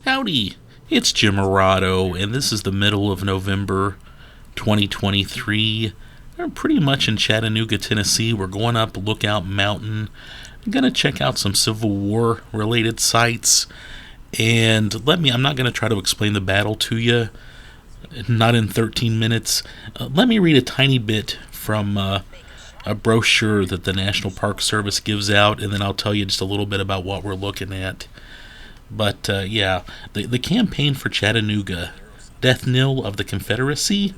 Howdy, it's Jim Arado, and this is the middle of November 2023. We're pretty much in Chattanooga, Tennessee. We're going up Lookout Mountain. I'm going to check out some Civil War related sites. And I'm not going to try to explain the battle to you, not in 13 minutes. Let me read a tiny bit from a brochure that the National Park Service gives out, and then I'll tell you just a little bit about what we're looking at. But the campaign for Chattanooga, death knell of the Confederacy.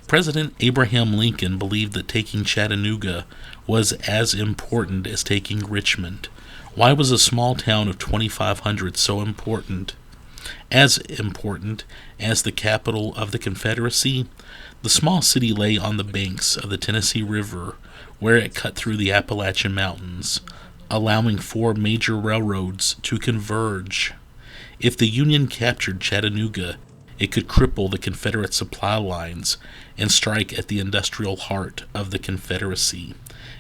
President Abraham Lincoln believed that taking Chattanooga was as important as taking Richmond. Why was a small town of 2,500 so important? As important as the capital of the Confederacy, the small city lay on the banks of the Tennessee River, where it cut through the Appalachian Mountains, allowing 4 major railroads to converge. If the Union captured Chattanooga, it could cripple the Confederate supply lines and strike at the industrial heart of the Confederacy.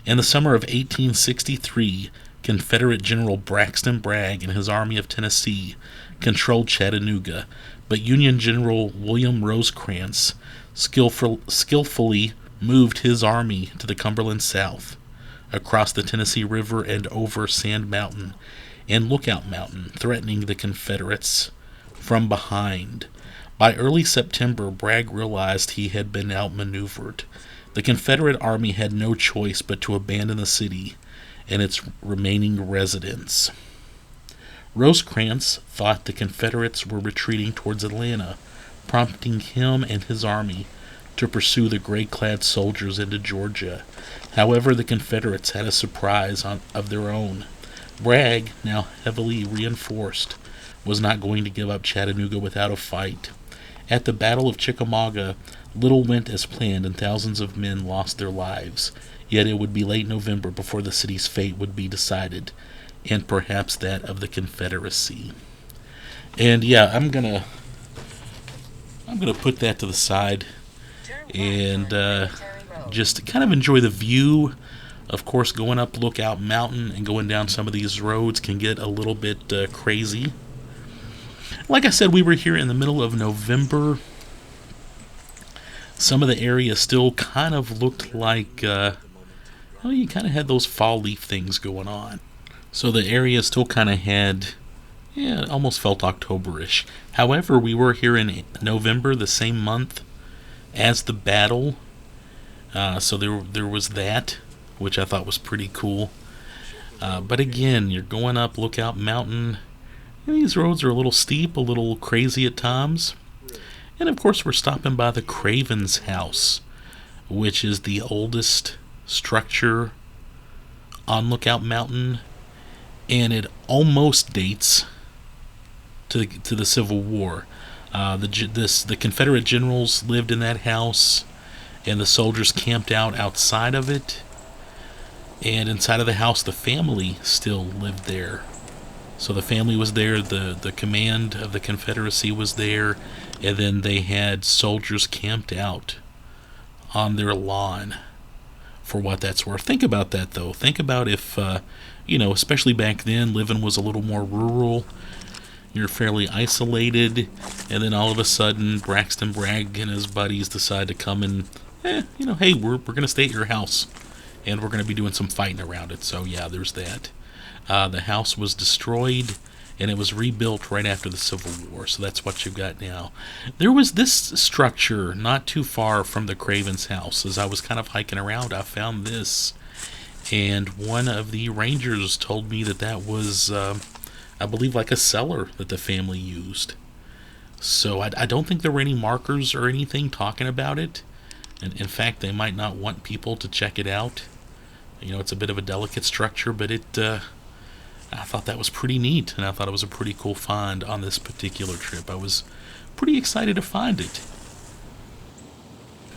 In the summer of 1863, Confederate General Braxton Bragg and his Army of Tennessee controlled Chattanooga, but Union General William Rosecrans skillfully moved his army to the Cumberland South, across the Tennessee River and over Sand Mountain and Lookout Mountain, threatening the Confederates from behind. By early September, Bragg realized he had been outmaneuvered. The Confederate army had no choice but to abandon the city and its remaining residents. Rosecrans thought the Confederates were retreating towards Atlanta, prompting him and his army to pursue the gray-clad soldiers into Georgia. However, the Confederates had a surprise of their own. Bragg, now heavily reinforced, was not going to give up Chattanooga without a fight. At the Battle of Chickamauga, little went as planned and thousands of men lost their lives. Yet it would be late November before the city's fate would be decided, and perhaps that of the Confederacy. And I'm gonna put that to the side and just kind of enjoy the view. Of course, going up Lookout Mountain and going down some of these roads can get a little bit crazy. Like I said, we were here in the middle of November. Some of the area still kind of looked like, you kind of had those fall leaf things going on. So the area still kind of had, it almost felt October-ish. However, we were here in November, the same month as the battle. So there was that, which I thought was pretty cool. But again, you're going up Lookout Mountain. These roads are a little steep, a little crazy at times. And of course, we're stopping by the Craven's house, which is the oldest structure on Lookout Mountain, and it almost dates to the Civil War. The Confederate generals lived in that house, and the soldiers camped outside of it. And inside of the house, the family still lived there. So the family was there, the command of the Confederacy was there, and then they had soldiers camped out on their lawn, for what that's worth. Think about that, though. Think about if, especially back then, living was a little more rural. You're fairly isolated, and then all of a sudden, Braxton Bragg and his buddies decide to come and, hey, we're going to stay at your house, and we're going to be doing some fighting around it. So, there's that. The house was destroyed, and it was rebuilt right after the Civil War, so that's what you've got now. There was this structure not too far from the Craven's house. As I was kind of hiking around, I found this, and one of the rangers told me that was, I believe, like a cellar that the family used. So I don't think there were any markers or anything talking about it, and in fact, they might not want people to check it out. It's a bit of a delicate structure, but I thought that was pretty neat, and I thought it was a pretty cool find on this particular trip. I was pretty excited to find it.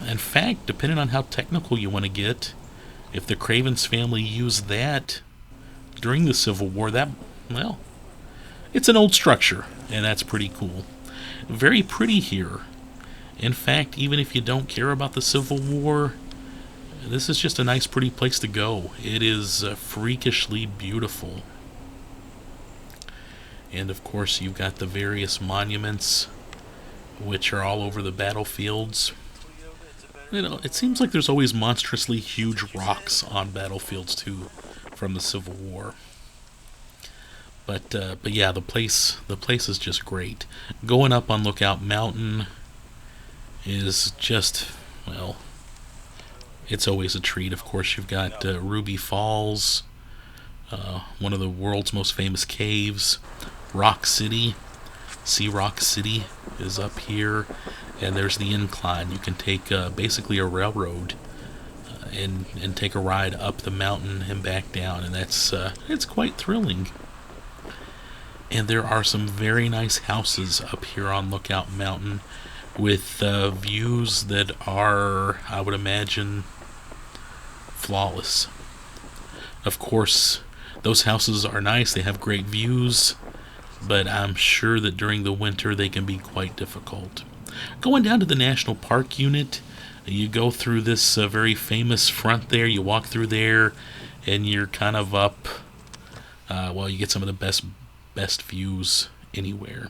In fact, depending on how technical you want to get, if the Cravens family used that during the Civil War, it's an old structure, and that's pretty cool. Very pretty here. In fact, even if you don't care about the Civil War, this is just a nice, pretty place to go. It is freakishly beautiful. And of course, you've got the various monuments, which are all over the battlefields. It seems like there's always monstrously huge rocks on battlefields too, from the Civil War. But yeah, the place is just great. Going up on Lookout Mountain is just, well, it's always a treat. Of course, you've got Ruby Falls, one of the world's most famous caves. Rock City, Sea Rock City is up here, and there's the incline. You can take basically a railroad and take a ride up the mountain and back down, and it's quite thrilling. And there are some very nice houses up here on Lookout Mountain with views that are, I would imagine, flawless. Of course, those houses are nice. They have great views, but I'm sure that during the winter they can be quite difficult. Going down to the National Park unit, you go through this very famous front there. You walk through there, and you're kind of up. You get some of the best views anywhere.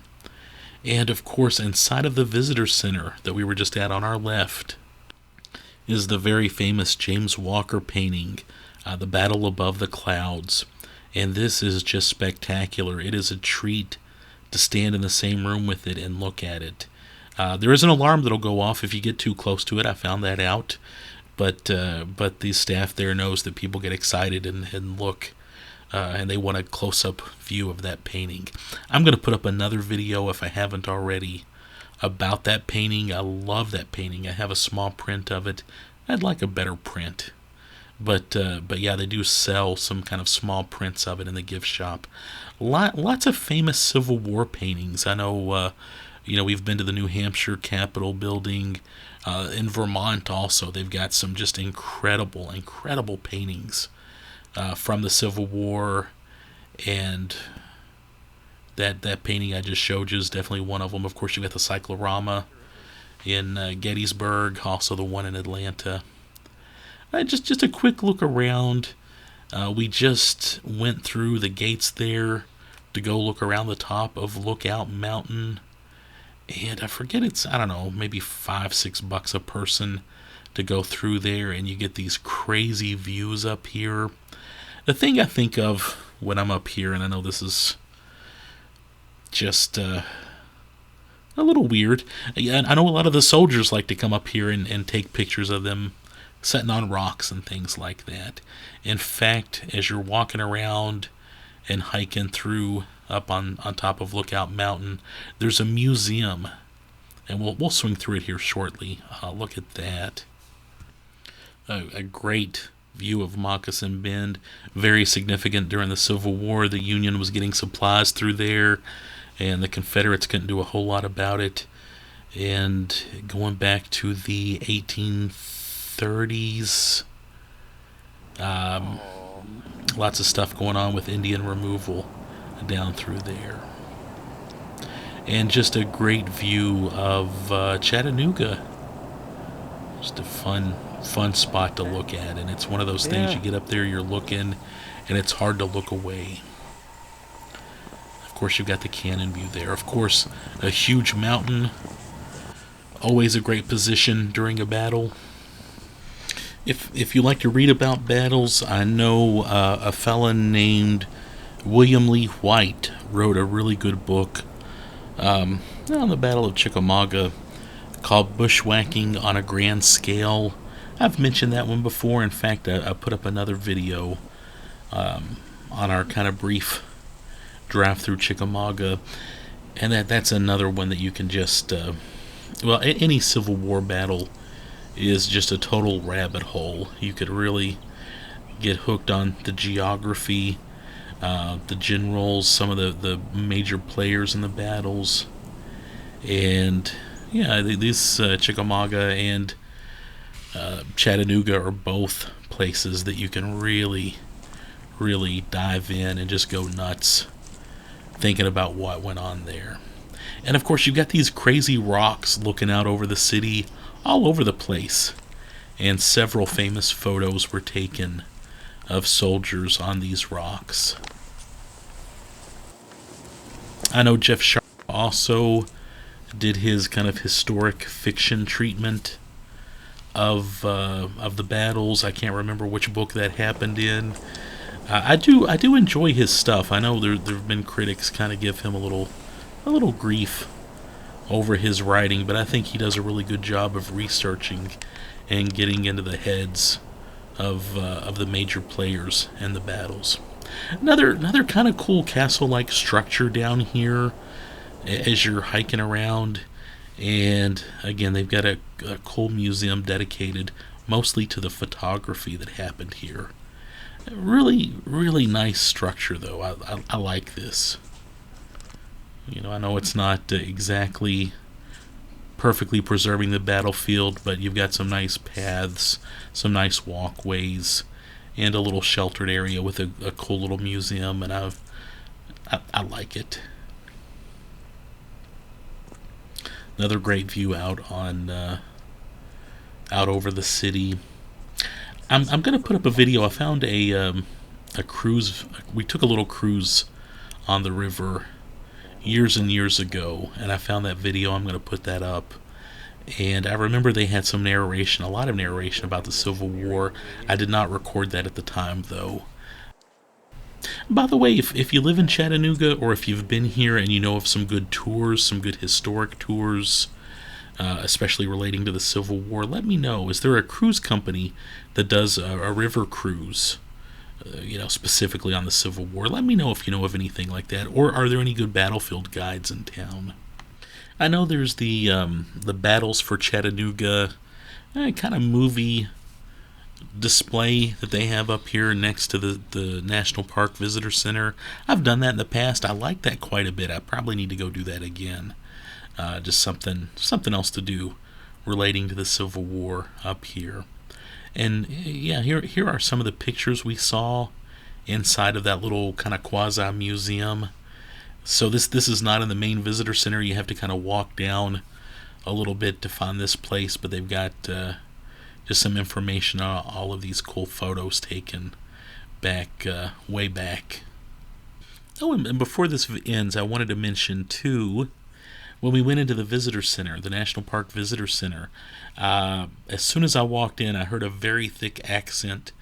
And of course, inside of the visitor center that we were just at on our left is the very famous James Walker painting, The Battle Above the Clouds. And this is just spectacular. It is a treat to stand in the same room with it and look at it. There is an alarm that'll go off if you get too close to it. I found that out. But the staff there knows that people get excited and look, and they want a close-up view of that painting. I'm going to put up another video, if I haven't already, about that painting. I love that painting. I have a small print of it. I'd like a better print. But yeah, they do sell some kind of small prints of it in the gift shop. Lots of famous Civil War paintings. I know, we've been to the New Hampshire Capitol building. In Vermont also, they've got some just incredible paintings from the Civil War. And that painting I just showed you is definitely one of them. Of course, you got the cyclorama in Gettysburg, also the one in Atlanta. Just a quick look around. We just went through the gates there to go look around the top of Lookout Mountain. And I forget, I don't know, maybe $5-6 a person to go through there, and you get these crazy views up here. The thing I think of when I'm up here, and I know this is just a little weird. I know a lot of the soldiers like to come up here and take pictures of them sitting on rocks and things like that. In fact, as you're walking around and hiking through up on top of Lookout Mountain, there's a museum, and we'll swing through it here shortly. Look at that. A great view of Moccasin Bend. Very significant during the Civil War. The Union was getting supplies through there, and the Confederates couldn't do a whole lot about it. And going back to the 1830s, lots of stuff going on with Indian removal down through there. And just a great view of Chattanooga. Just a fun spot to look at, and it's one of those things, you get up there, you're looking, and it's hard to look away. Of course, you've got the cannon view there. Of course, a huge mountain, always a great position during a battle. If you like to read about battles, I know a fella named William Lee White wrote a really good book on the Battle of Chickamauga called Bushwhacking on a Grand Scale. I've mentioned that one before. In fact, I put up another video on our kind of brief drive through Chickamauga, and that's another one that you can just any Civil War battle is just a total rabbit hole. You could really get hooked on the geography, the generals, some of the major players in the battles, and yeah, these Chickamauga and Chattanooga are both places that you can really dive in and just go nuts thinking about what went on there. And of course, you've got these crazy rocks looking out over the city all over the place, and several famous photos were taken of soldiers on these rocks. I know Jeff Sharp also did his kind of historic fiction treatment of the battles. I can't remember which book that happened in. I do enjoy his stuff. I know there've been critics kind of give him a little grief over his writing, but I think he does a really good job of researching and getting into the heads of the major players and the battles. Another kind of cool castle-like structure down here as you're hiking around, and again they've got a cool museum dedicated mostly to the photography that happened here. Really, really nice structure though. I like this. I know it's not exactly perfectly preserving the battlefield, but you've got some nice paths, some nice walkways, and a little sheltered area with a cool little museum, and I like it. Another great view out over the city. I'm gonna put up a video. I found a cruise. We took a little cruise on the river years and years ago, and I found that video. I'm gonna put that up. And I remember they had some narration, a lot of narration about the Civil War. I did not record that at the time, though. By the way, if you live in Chattanooga, or if you've been here and you know of some good tours, some good historic tours, especially relating to the Civil War, let me know. Is there a cruise company that does a river cruise, specifically on the Civil War? Let me know if you know of anything like that. Or are there any good battlefield guides in town? I know there's the Battles for Chattanooga kind of movie display that they have up here next to the National Park Visitor Center. I've done that in the past. I like that quite a bit. I probably need to go do that again. Just something else to do relating to the Civil War up here. And yeah, here are some of the pictures we saw inside of that little kind of quasi museum. So this is not in the main visitor center. You have to kind of walk down a little bit to find this place, but they've got just some information on all of these cool photos taken back way back. Oh, and before this ends, I wanted to mention too, when we went into the visitor center, the National Park Visitor Center, as soon as I walked in, I heard a very thick accent,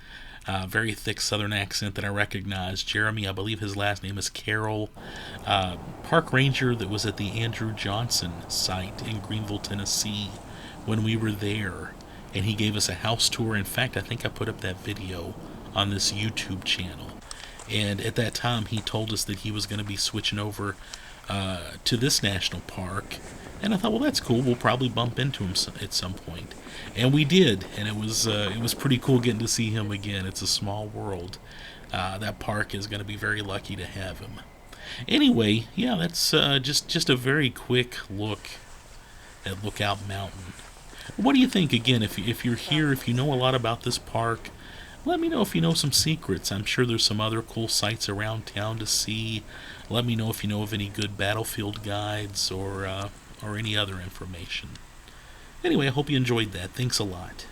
very thick Southern accent that I recognized. Jeremy, I believe his last name is Carroll, park ranger that was at the Andrew Johnson site in Greenville, Tennessee, when we were there. And he gave us a house tour. In fact, I think I put up that video on this YouTube channel. And at that time, he told us that he was going to be switching over to this national park. And I thought, well, that's cool. We'll probably bump into him at some point. And we did. And it was pretty cool getting to see him again. It's a small world. That park is going to be very lucky to have him. Anyway, yeah, that's just a very quick look at Lookout Mountain. What do you think? Again, if you're here, if you know a lot about this park, let me know if you know some secrets. I'm sure there's some other cool sites around town to see. Let me know if you know of any good battlefield guides or any other information. Anyway, I hope you enjoyed that. Thanks a lot.